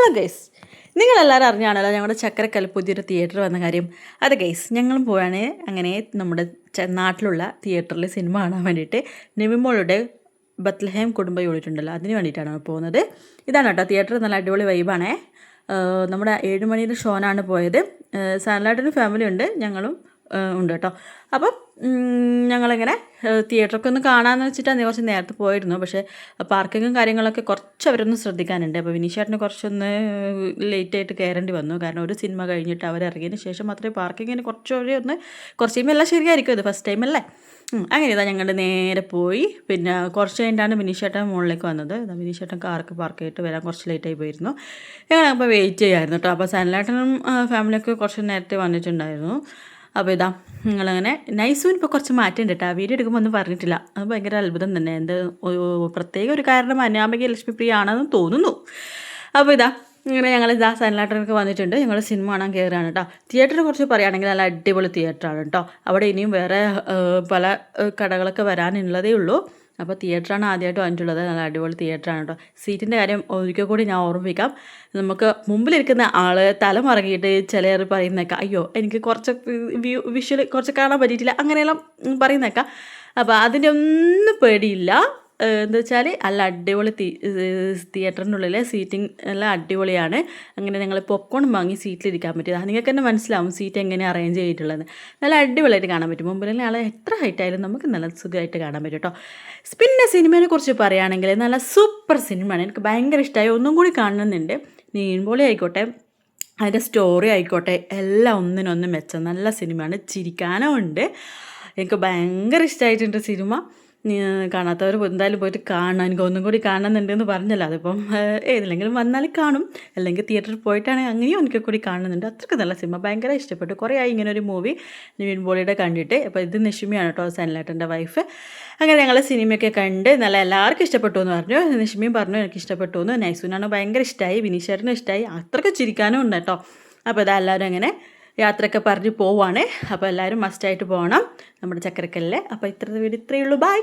Hello guys, നിങ്ങളെല്ലാവരും അറിഞ്ഞാണല്ലോ ഞങ്ങളുടെ ചക്കരക്കല്ല് പുതിയൊരു തിയേറ്റർ വന്ന കാര്യം. അത് ഗൈസ്, ഞങ്ങളും പോവാണ് അങ്ങനെ നമ്മുടെ നാട്ടിലുള്ള തിയേറ്ററിൽ സിനിമ കാണാൻ വേണ്ടിയിട്ട്. നിവിമോളുടെ ബത്ലഹേം കുടുംബ യൂണിറ്റ് ഉണ്ടല്ലോ, അതിന് വേണ്ടിയിട്ടാണ് പോകുന്നത്. ഇതാണ് കേട്ടോ തിയേറ്റർ, നല്ല അടിപൊളി വൈബാണേ. നമ്മുടെ 7 മണിയുടെ ഷോനാണ് പോയത്. സാൻലാട്ടിന് ഫാമിലി ഉണ്ട്, ഞങ്ങളും ഉണ്ട് കേട്ടോ. അപ്പം ഞങ്ങളിങ്ങനെ തിയേറ്ററൊക്കെ ഒന്ന് കാണാമെന്ന് വെച്ചിട്ടാണ് കുറച്ച് നേരത്തെ പോയിരുന്നു. പക്ഷേ പാർക്കിങ്ങും കാര്യങ്ങളൊക്കെ കുറച്ച് അവരൊന്ന് ശ്രദ്ധിക്കാനുണ്ട്. അപ്പോൾ വിനീഷേട്ടന് കുറച്ചൊന്ന് ലേറ്റായിട്ട് കയറേണ്ടി വന്നു. കാരണം ഒരു സിനിമ കഴിഞ്ഞിട്ട് അവരിറങ്ങിയതിന് ശേഷം മാത്രമേ പാർക്കിങ്ങിന് കുറച്ച് ടൈം എല്ലാം ശരിയായിരിക്കും. ഇത് ഫസ്റ്റ് ടൈം അല്ലേ. അങ്ങനെ ഇതാ ഞങ്ങൾ നേരെ പോയി. പിന്നെ കുറച്ച് കഴിഞ്ഞിട്ടാണ് വിനീഷേട്ടൻ മുകളിലേക്ക് വന്നത്. വിനീഷേട്ടൻ കാർക്ക് പാർക്ക് ചെയ്തിട്ട് വരാൻ കുറച്ച് ലേറ്റായി പോയിരുന്നു. ഞങ്ങളപ്പോൾ വെയിറ്റ് ചെയ്യായിരുന്നു കേട്ടോ. അപ്പോൾ സാൻലാട്ടനും ഫാമിലിയൊക്കെ കുറച്ച് നേരത്തെ വന്നിട്ടുണ്ടായിരുന്നു. അപ്പോൾ ഇതാ നിങ്ങളങ്ങനെ നൈസൂന് ഇപ്പോൾ കുറച്ച് മാറ്റമുണ്ട് കേട്ടോ. വീഡിയോ എടുക്കുമ്പോൾ ഒന്നും പറഞ്ഞിട്ടില്ല. അത് ഭയങ്കര അത്ഭുതം തന്നെ. പ്രത്യേക ഒരു കാരണം അനാമിക ലക്ഷ്മിപ്രിയ ആണെന്ന് തോന്നുന്നു. അപ്പോൾ ഇതാ ഇങ്ങനെ ഞങ്ങൾ സാൻലാട്ടനൊക്കെ വന്നിട്ടുണ്ട്. ഞങ്ങൾ സിനിമ കാണാൻ കയറുകയാണ് കേട്ടോ. തിയേറ്ററിനെ കുറിച്ച് പറയുകയാണെങ്കിൽ നല്ല അടിപൊളി തിയേറ്ററാണ് കേട്ടോ. അവിടെ ഇനിയും വേറെ പല കടകളൊക്കെ വരാനുള്ളതേ ഉള്ളൂ. അപ്പോൾ തിയേറ്ററാണ് ആദ്യമായിട്ട് വന്നിട്ടുള്ളത്. നല്ല അടിപൊളി തിയേറ്ററാണ് കേട്ടോ. സീറ്റിൻ്റെ കാര്യം ഒരിക്കൽ കൂടി ഞാൻ ഓർമ്മിക്കാം. നമുക്ക് മുമ്പിലിരിക്കുന്ന ആൾ തല മറങ്ങിയിട്ട് ചിലർ പറയുന്നേക്കാം, അയ്യോ എനിക്ക് കുറച്ച് വിഷ്വൽ കുറച്ച് കാണാൻ പറ്റിയിട്ടില്ല, അങ്ങനെയെല്ലാം പറയുന്നേക്കാം. അപ്പോൾ അതിൻ്റെ ഒന്നും പേടിയില്ല. എന്താ വെച്ചാൽ നല്ല അടിപൊളി തിയേറ്ററിനുള്ളിലെ സീറ്റിംഗ് എല്ലാം അടിപൊളിയാണ്. അങ്ങനെ ഞങ്ങൾ പോപ്കോൺ വാങ്ങി സീറ്റിലിരിക്കാൻ പറ്റിയത്. നിങ്ങൾക്ക് തന്നെ മനസ്സിലാവും സീറ്റ് എങ്ങനെ അറേഞ്ച് ചെയ്തിട്ടുള്ളത്. നല്ല അടിപൊളിയായിട്ട് കാണാൻ പറ്റും. മുമ്പിൽ ആൾ എത്ര ഹൈറ്റ് ആയാലും നമുക്ക് നല്ല സുഖമായിട്ട് കാണാൻ പറ്റും കേട്ടോ. പിന്നെ സിനിമയെ കുറിച്ച് പറയുകയാണെങ്കിൽ നല്ല സൂപ്പർ സിനിമയാണ്. എനിക്ക് ഭയങ്കര ഇഷ്ടമായി. ഒന്നും കൂടി കാണുന്നുണ്ട്. നീൻപോളി ആയിക്കോട്ടെ, അതിൻ്റെ സ്റ്റോറി ആയിക്കോട്ടെ, എല്ലാം ഒന്നിനൊന്നും മെച്ചം. നല്ല സിനിമയാണ്. ചിരിക്കാനും ഉണ്ട്. എനിക്ക് ഭയങ്കര ഇഷ്ടമായിട്ടുണ്ട് സിനിമ. കാണാത്തവർ എന്തായാലും പോയിട്ട് കാണണം. എനിക്ക് ഒന്നും കൂടി കാണുന്നുണ്ടെന്ന് പറഞ്ഞല്ലോ. അതിപ്പം ഏതിലെങ്കിലും വന്നാൽ കാണും, അല്ലെങ്കിൽ തിയേറ്ററിൽ പോയിട്ടാണെങ്കിൽ അങ്ങനെയും എനിക്ക് കൂടി കാണുന്നുണ്ട്. അത്രയ്ക്ക് നല്ല സിനിമ, ഭയങ്കര ഇഷ്ടപ്പെട്ടു. കുറേ ആയി ഇങ്ങനെ ഒരു മൂവി നിവിൻ പോളിയുടെ കണ്ടിട്ട്. അപ്പോൾ ഇത് നിഷിമയാണ് കേട്ടോ, സാൻലാട്ടൻ്റെ വൈഫ്. അങ്ങനെ ഞങ്ങൾ സിനിമയൊക്കെ കണ്ട് നല്ല എല്ലാവർക്കും ഇഷ്ടപ്പെട്ടു എന്ന് പറഞ്ഞു. നിഷിമയും പറഞ്ഞു എനിക്ക് ഇഷ്ടപ്പെട്ടു എന്ന്. നൈസൂനാണ് ഭയങ്കര ഇഷ്ടമായി, വിനീഷേട്ടനും ഇഷ്ടമായി. അത്രയ്ക്ക് ചിരിക്കാനും ഉണ്ട് കേട്ടോ. അപ്പോൾ ഇതെല്ലാവരും അങ്ങനെ യാത്രയൊക്കെ പറഞ്ഞ് പോവുകയാണ്. അപ്പോൾ എല്ലാവരും മസ്റ്റായിട്ട് പോകണം നമ്മുടെ ചക്കരക്കല്ലിൽ. അപ്പോൾ ഇത്രയും വീഡിയോ ഇത്രയേ ഉള്ളൂ. ബൈ.